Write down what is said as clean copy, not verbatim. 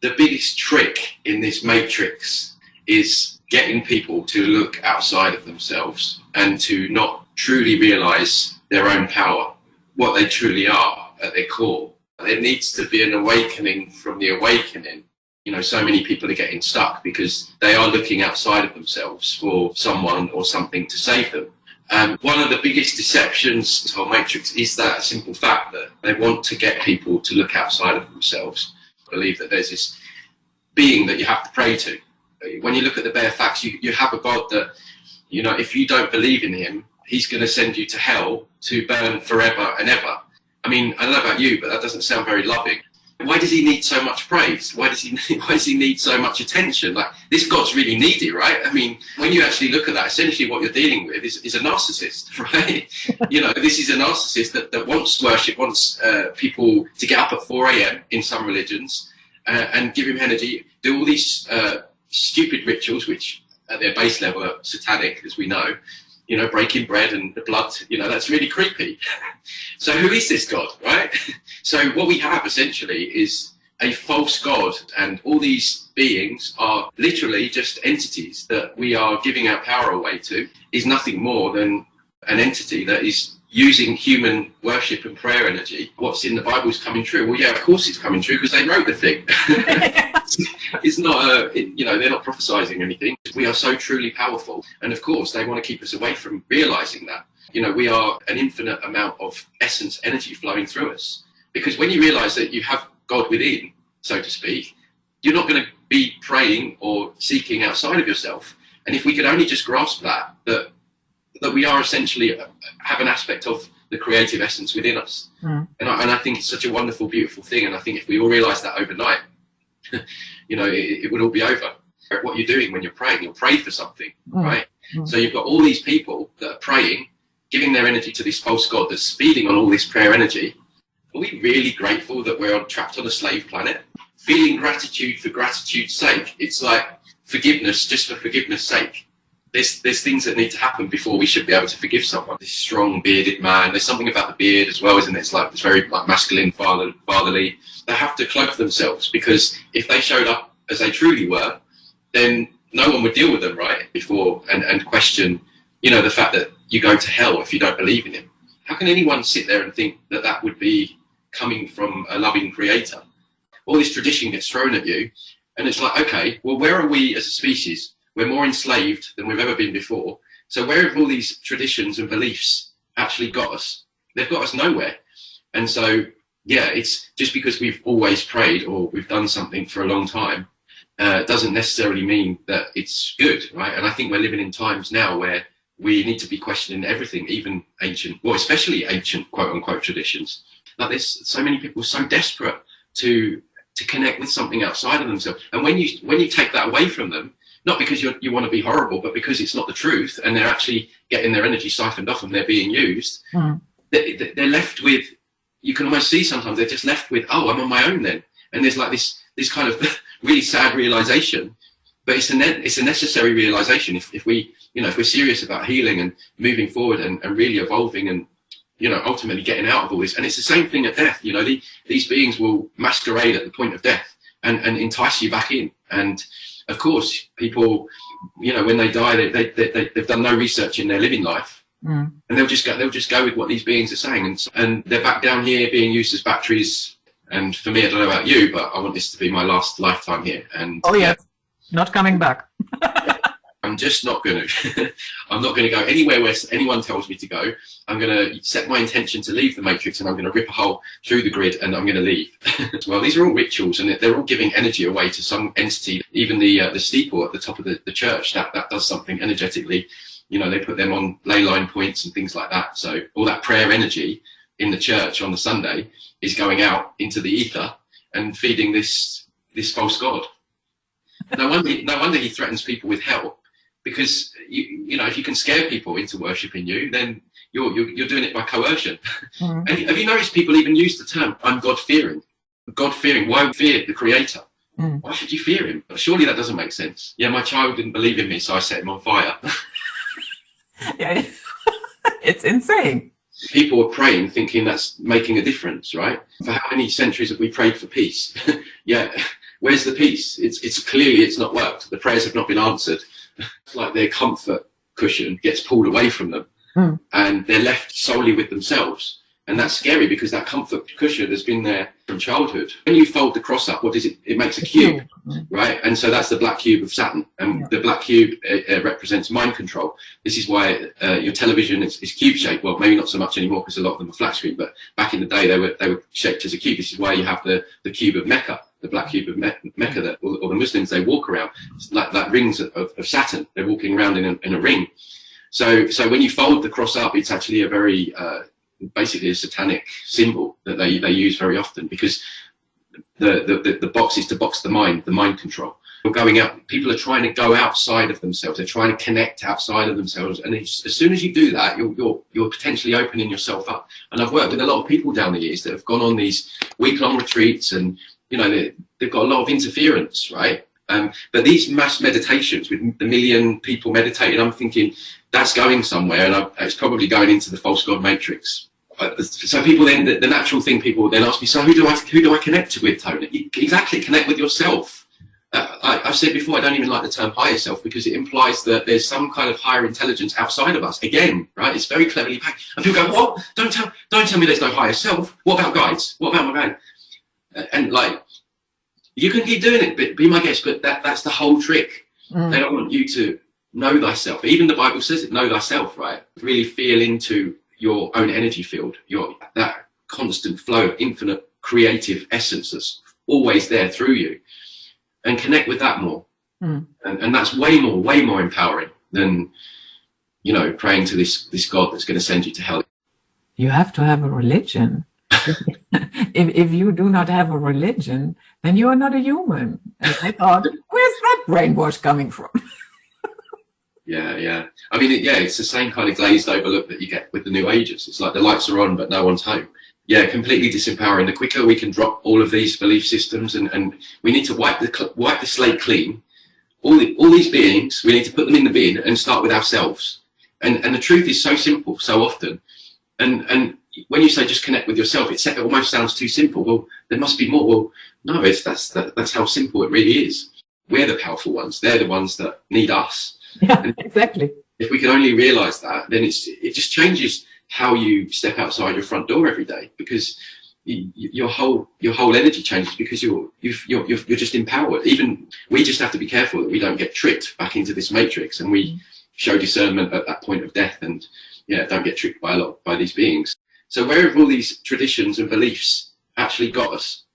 the biggest trick in this matrix is getting people to look outside of themselves and to not truly realize their own power, what they truly are at their core. There needs to be an awakening from the awakening. You know, so many people are getting stuck because they are looking outside of themselves for someone or something to save them. And one of the biggest deceptions to our matrix is that simple fact that they want to get people to look outside of themselves, believe that there's this being that you have to pray to. When you look at the bare facts, you have a God that, you know, if you don't believe in him, he's going to send you to hell to burn forever and ever. I mean, I don't know about you, but that doesn't sound very loving. Why does he need so much praise? Why does he need so much attention? Like, this God's really needy, right? I mean, when you actually look at that, essentially what you're dealing with is a narcissist, right? You know, this is a narcissist that wants worship, wants people to get up at 4 a.m. in some religions and give him energy, do all these stupid rituals, which at their base level are satanic, as we know. You know, breaking bread and the blood, you know, that's really creepy. So who is this God, right? So what we have essentially is a false God, and all these beings are literally just entities that we are giving our power away to, is nothing more than an entity that is using human worship and prayer energy. What's in the Bible is coming true. Well, yeah, of course it's coming true because they wrote the thing. It's not, you know, they're not prophesizing anything. We are so truly powerful. And of course, they want to keep us away from realizing that. You know, we are an infinite amount of essence, energy flowing through us. Because when you realize that you have God within, so to speak, you're not going to be praying or seeking outside of yourself. And if we could only just grasp that we are essentially have an aspect of the creative essence within us. And I think it's such a wonderful, beautiful thing. And I think if we all realize that overnight, you know, it would all be over. What you're doing when you're praying, you'll pray for something, right? So you've got all these people that are praying, giving their energy to this false God that's feeding on all this prayer energy. Are we really grateful that we're trapped on a slave planet? Feeling gratitude for gratitude's sake. It's like forgiveness just for forgiveness' sake. There's things that need to happen before we should be able to forgive someone. This strong bearded man, there's something about the beard as well, isn't it? It's very like masculine, fatherly. They have to cloak themselves, because if they showed up as they truly were, then no one would deal with them, right? Before and question, you know, the fact that you go to hell if you don't believe in him. How can anyone sit there and think that that would be coming from a loving creator? All this tradition gets thrown at you, and it's like, okay, well, where are we as a species? We're more enslaved than we've ever been before. So where have all these traditions and beliefs actually got us? They've got us nowhere. And so, yeah, it's just because we've always prayed or we've done something for a long time, doesn't necessarily mean that it's good, right? And I think we're living in times now where we need to be questioning everything, even ancient, well, especially ancient quote unquote traditions. Like, there's so many people so desperate to connect with something outside of themselves. And when you take that away from them, not because you want to be horrible, but because it's not the truth, and they're actually getting their energy siphoned off and they're being used, they're left with, you can almost see sometimes they're just left with, oh, I'm on my own then. And there's like this kind of really sad realization, but it's a necessary realization if we're serious about healing and moving forward and really evolving and, you know, ultimately getting out of all this. And it's the same thing at death. You know, these beings will masquerade at the point of death and entice you back in. And of course, people, you know, when they die, they've done no research in their living life, and they'll just go with what these beings are saying, and they're back down here being used as batteries. And for me, I don't know about you, but I want this to be my last lifetime here. And not coming back. I'm just not going to. I'm not going to go anywhere where anyone tells me to go. I'm going to set my intention to leave the matrix, and I'm going to rip a hole through the grid, and I'm going to leave. Well, these are all rituals, and they're all giving energy away to some entity. Even the steeple at the top of the church, that does something energetically. You know, they put them on ley line points and things like that. So all that prayer energy in the church on the Sunday is going out into the ether and feeding this false god. No wonder he threatens people with hell. Because you know, if you can scare people into worshipping you, then you're doing it by coercion. And have you noticed people even use the term "I'm God-fearing"? God-fearing. Why fear the Creator? Why should you fear him? Surely that doesn't make sense. Yeah, my child didn't believe in me, so I set him on fire. Yeah, it's insane. People are praying, thinking that's making a difference, right? For how many centuries have we prayed for peace? Yeah, Where's the peace? It's clearly it's not worked. The prayers have not been answered. It's like their comfort cushion gets pulled away from them, and they're left solely with themselves. And that's scary because that comfort cushion has been there from childhood. When you fold the cross up, what does it? It makes a cube, right? And so that's the black cube of Saturn. And the black cube represents mind control. This is why your television is cube shaped. Well, maybe not so much anymore because a lot of them are flat screen. But back in the day, they were shaped as a cube. This is why you have the cube of Mecca, the black cube of Mecca that or the Muslims they walk around. It's like rings of Saturn. They're walking around in a ring. So when you fold the cross up, it's actually a very basically a satanic symbol that they use very often, because the box is to box the mind control. You're going out, people are trying to go outside of themselves, they're trying to connect outside of themselves, and as soon as you do that, you're potentially opening yourself up. And I've worked with a lot of people down the years that have gone on these week-long retreats, and they've got a lot of interference, right? But these mass meditations with a million people meditating, I'm thinking that's going somewhere, and it's probably going into the false god matrix. So people then, the natural thing, people then ask me, so who do I connect with, Tony? Exactly, connect with yourself. I've said before, I don't even like the term higher self because it implies that there's some kind of higher intelligence outside of us. Again, right? It's very cleverly packed. And people go, what? Don't tell me there's no higher self. What about guides? What about my guide? And like, you can keep doing it, but be my guest. But that's the whole trick. They don't want you to know thyself. Even the Bible says it, know thyself, right? Really feel into your own energy field, that constant flow of infinite creative essence that's always there through you, and connect with that more. And that's way more empowering than praying to this God that's going to send you to hell. You have to have a religion. if you do not have a religion, then you are not a human. And I thought, where's that brainwash coming from? Yeah. I mean, it's the same kind of glazed over look that you get with the New Ages. It's like the lights are on, but no one's home. Yeah, completely disempowering. The quicker we can drop all of these belief systems, and we need to wipe the slate clean. All these beings, we need to put them in the bin and start with ourselves. And the truth is so simple, so often. And when you say just connect with yourself, it almost sounds too simple. Well, there must be more. Well, no, that's how simple it really is. We're the powerful ones. They're the ones that need us. Yeah, exactly. If we can only realize that, then it just changes how you step outside your front door every day, because your whole energy changes, because you're just empowered. Even we just have to be careful that we don't get tricked back into this matrix, and we show discernment at that point of death, and don't get tricked by these beings. So where have all these traditions and beliefs actually got us?